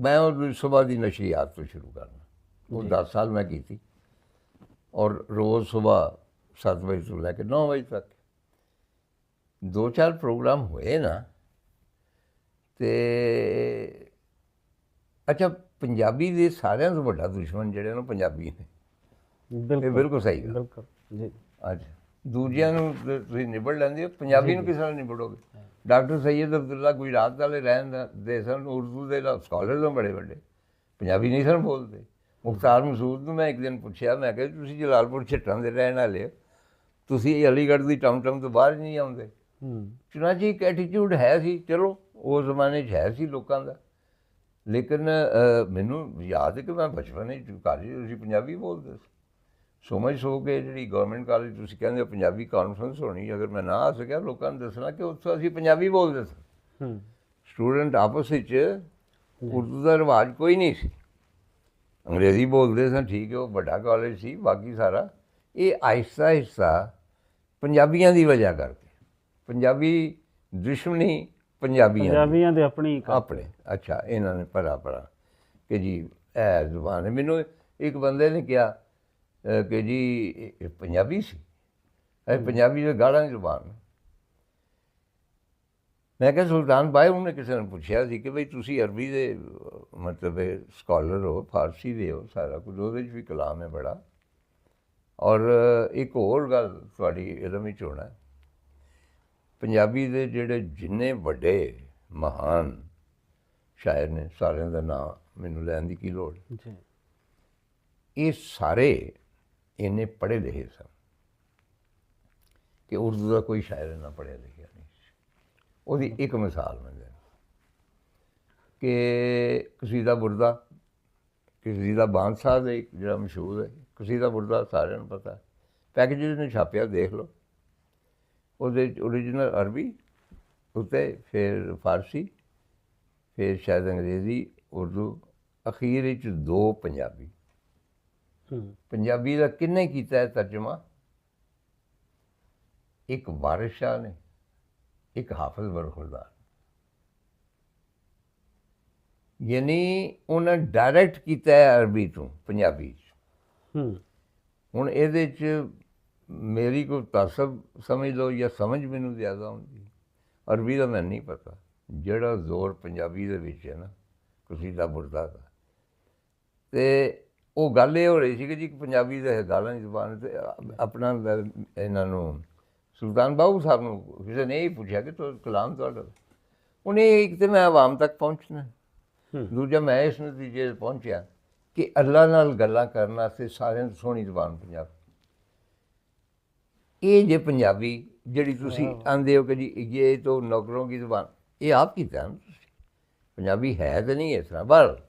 मैं और सुबह की नशे याद तो शुरू करना, वो 10 साल मैं की थी, और रोज़ सुबह 7 बजे तो लैके 9 बजे तक 2-4 प्रोग्राम हुए ना। तो अच्छा, पंजाबी दे सारिਆਂ ਤੋਂ ਵੱਡਾ ਦੁਸ਼ਮਣ ਜਿਹੜੇ ਨੇ ਪੰਜਾਬੀ ਨੇ, ਇਹ ਬਿਲਕੁਲ ਸਹੀ ਗੱਲ। ਬਿਲਕੁਲ ਜੀ। ਅੱਛਾ, ਦੂਜਿਆਂ ਨੂੰ ਤੁਸੀਂ ਨਿਬੜ ਲੈਂਦੇ ਹੋ, ਪੰਜਾਬੀ ਨੂੰ ਕਿਸੇ ਨਾਲ ਨਿਬੜੋਗੇ? ਡਾਕਟਰ ਸੈਯਦ ਅਬਦੁੱਲਾ ਗੁਜਰਾਤ ਵਾਲੇ ਰਹਿੰਦੇ ਸਨ, ਉਰਦੂ ਦੇ ਸਕਾਲਰ ਸਨ ਬੜੇ ਵੱਡੇ, ਪੰਜਾਬੀ ਨਹੀਂ ਸਨ ਬੋਲਦੇ। ਮੁਖਤਾਰ ਮਸੂਦ ਨੂੰ ਮੈਂ ਇੱਕ ਦਿਨ ਪੁੱਛਿਆ, ਮੈਂ ਕਿਹਾ ਤੁਸੀਂ ਜਲਾਲਪੁਰ ਛੱਟਾਂ ਦੇ ਰਹਿਣ ਵਾਲੇ ਹੋ, ਤੁਸੀਂ ਅਲੀਗੜ੍ਹ ਦੀ ਟਮਟਮ ਤੋਂ ਬਾਹਰ ਨਹੀਂ ਆਉਂਦੇ? ਚੁਨਾਚੀ ਇੱਕ ਐਟੀਟਿਊਡ ਹੈ ਸੀ, ਚਲੋ ਉਸ ਜ਼ਮਾਨੇ 'ਚ ਹੈ ਸੀ ਲੋਕਾਂ ਦਾ, ਲੇਕਿਨ ਮੈਨੂੰ ਯਾਦ ਹੈ ਕਿ ਮੈਂ ਬਚਪਨ ਵਿੱਚ ਕਾਲਜ ਅਸੀਂ ਪੰਜਾਬੀ ਬੋਲਦੇ ਸੀ। ਸਮਝ ਸੋ ਕੇ ਜਿਹੜੀ ਗੌਰਮੈਂਟ ਕਾਲਜ ਤੁਸੀਂ ਕਹਿੰਦੇ ਹੋ ਪੰਜਾਬੀ ਕਾਨਫਰੰਸ ਹੋਣੀ, ਅਗਰ ਮੈਂ ਨਾ ਆ ਸਕਿਆ ਲੋਕਾਂ ਨੂੰ ਦੱਸਣਾ ਕਿ ਉੱਥੋਂ ਅਸੀਂ ਪੰਜਾਬੀ ਬੋਲਦੇ ਸੀ। ਸਟੂਡੈਂਟ ਆਪਸ ਵਿੱਚ ਉਰਦੂ ਦਾ ਰਿਵਾਜ ਕੋਈ ਨਹੀਂ ਸੀ, ਅੰਗਰੇਜ਼ੀ ਬੋਲਦੇ ਸਨ, ਠੀਕ ਹੈ, ਉਹ ਵੱਡਾ ਕਾਲਜ ਸੀ। ਬਾਕੀ ਸਾਰਾ ਇਹ ਆਹਿਸਤਾ ਆਹਿਸਤਾ ਪੰਜਾਬੀਆਂ ਦੀ ਵਜ੍ਹਾ ਕਰਕੇ, ਪੰਜਾਬੀ ਦੁਸ਼ਮਣੀ ਪੰਜਾਬੀਆਂ ਦੇ ਆਪਣੇ। ਅੱਛਾ, ਇਹਨਾਂ ਨੇ ਭਰਾ ਕਿ ਜੀ ਇਹ ਜ਼ੁਬਾਨ ਹੈ। ਮੈਨੂੰ ਇੱਕ ਬੰਦੇ ਨੇ ਕਿਹਾ ਕਿ ਜੀ ਇਹ ਪੰਜਾਬੀ ਸੀ, ਇਹ ਪੰਜਾਬੀ ਦੇ ਗਾਲਾਂ ਦੀ ਜ਼ੁਬਾਨ। ਮੈਂ ਕਿਹਾ ਸੁਲਤਾਨ ਬਾਈ, ਉਹਨੇ ਕਿਸੇ ਨੇ ਪੁੱਛਿਆ ਸੀ ਕਿ ਬਈ ਤੁਸੀਂ ਅਰਬੀ ਦੇ ਮਤਲਬ ਸਕਾਲਰ ਹੋ, ਫਾਰਸੀ ਦੇ ਹੋ, ਸਾਰਾ ਕੁਝ ਉਹਦੇ 'ਚ ਵੀ ਕਲਾਮ ਹੈ ਬੜਾ। ਔਰ ਇੱਕ ਹੋਰ ਗੱਲ ਤੁਹਾਡੀ ਇਲਮ ਵਿੱਚ ਹੋਣਾ, ਪੰਜਾਬੀ ਦੇ ਜਿਹੜੇ ਜਿੰਨੇ ਵੱਡੇ ਮਹਾਨ ਸ਼ਾਇਰ ਨੇ, ਸਾਰਿਆਂ ਦਾ ਨਾਂ ਮੈਨੂੰ ਲੈਣ ਦੀ ਕੀ ਲੋੜ, ਇਹ ਸਾਰੇ ਇੰਨੇ ਪੜ੍ਹੇ ਲਿਖੇ ਸਨ ਕਿ ਉਰਦੂ ਦਾ ਕੋਈ ਸ਼ਾਇਰ ਇੰਨਾ ਪੜ੍ਹਿਆ ਲਿਖਿਆ ਨਹੀਂ ਸੀ। ਉਹਦੀ ਇੱਕ ਮਿਸਾਲ ਮੈਂ ਦੇਣਾ ਕਿ ਕਸੀਦਾ ਬੁਰਦਾ, ਕਸੀਦਾ ਬਾਂਦ ਸਾਹਿਬ ਦਾ ਇੱਕ ਜਿਹੜਾ ਮਸ਼ਹੂਰ ਹੈ ਕਸੀਦਾ ਬੁਰਦਾ, ਸਾਰਿਆਂ ਨੂੰ ਪਤਾ। ਪੈਕੇਜ ਨੇ ਛਾਪਿਆ, ਦੇਖ ਲਓ, ਉਹਦੇ ਓਰੀਜਨਲ ਅਰਬੀ ਉੱਤੇ, ਫਿਰ ਫਾਰਸੀ, ਫਿਰ ਸ਼ਾਇਦ ਅੰਗਰੇਜ਼ੀ, ਉਰਦੂ, ਅਖੀਰ ਵਿੱਚ 2 ਪੰਜਾਬੀ। ਪੰਜਾਬੀ ਦਾ ਕਿਹਨੇ ਕੀਤਾ ਹੈ ਤਰਜਮਾ? ਇੱਕ ਵਾਰਿਸ ਸ਼ਾਹ ਨੇ, ਇੱਕ ਹਾਫਿਜ਼ ਬਰਖੁਰਦਾਰ। ਯਾਨੀ ਉਹਨਾਂ ਡਾਇਰੈਕਟ ਕੀਤਾ ਹੈ ਅਰਬੀ ਤੋਂ ਪੰਜਾਬੀ 'ਚ। ਹੁਣ ਇਹਦੇ 'ਚ ਮੇਰੀ ਕੋਈ ਤਾਸਬ ਸਮਝ ਲਓ ਜਾਂ ਸਮਝ ਮੈਨੂੰ ਜ਼ਿਆਦਾ ਹੁੰਦੀ, ਅਰਬੀ ਦਾ ਮੈਨੂੰ ਨਹੀਂ ਪਤਾ। ਜਿਹੜਾ ਜ਼ੋਰ ਪੰਜਾਬੀ ਦੇ ਵਿੱਚ ਹੈ ਨਾ, ਕਸੀਦਾ ਬੁਰਦਾ ਦਾ, ਅਤੇ ਉਹ ਗੱਲ ਇਹ ਹੋ ਰਹੀ ਸੀ ਕਿ ਜੀ ਪੰਜਾਬੀ ਦੇ ਗਾਲਾਂ ਦੀ ਜ਼ੁਬਾਨ। ਅਤੇ ਆਪਣਾ ਇਹਨਾਂ ਨੂੰ ਸੁਲਤਾਨ ਬਾਹੂ ਸਾਹਿਬ ਨੂੰ ਕਿਸੇ ਨੇ ਇਹ ਪੁੱਛਿਆ ਕਿ ਕਲਾਮ ਤੁਹਾਡਾ, ਉਹਨੇ ਇੱਕ ਤਾਂ ਮੈਂ ਆਵਾਮ ਤੱਕ ਪਹੁੰਚਣਾ, ਦੂਜਾ ਮੈਂ ਇਸ ਨਤੀਜੇ 'ਤੇ ਪਹੁੰਚਿਆ ਕਿ ਅੱਲਾ ਨਾਲ ਗੱਲਾਂ ਕਰਨ ਵਾਸਤੇ ਸਾਰਿਆਂ ਤੋਂ ਸੋਹਣੀ ਜ਼ੁਬਾਨ ਪੰਜਾਬੀ। ਇਹ ਜੇ ਪੰਜਾਬੀ ਜਿਹੜੀ ਤੁਸੀਂ ਆਂਦੇ ਹੋ ਕਿ ਜੀ ਇਹ ਤੋਂ ਨੌਕਰੋਂ ਕੀ ਜ਼ੁਬਾਨ, ਇਹ ਆਪ ਕੀਤਾ ਨਾ ਤੁਸੀਂ। ਪੰਜਾਬੀ ਹੈ ਤਾਂ ਨਹੀਂ ਇਸ ਤਰ੍ਹਾਂ, ਪਰ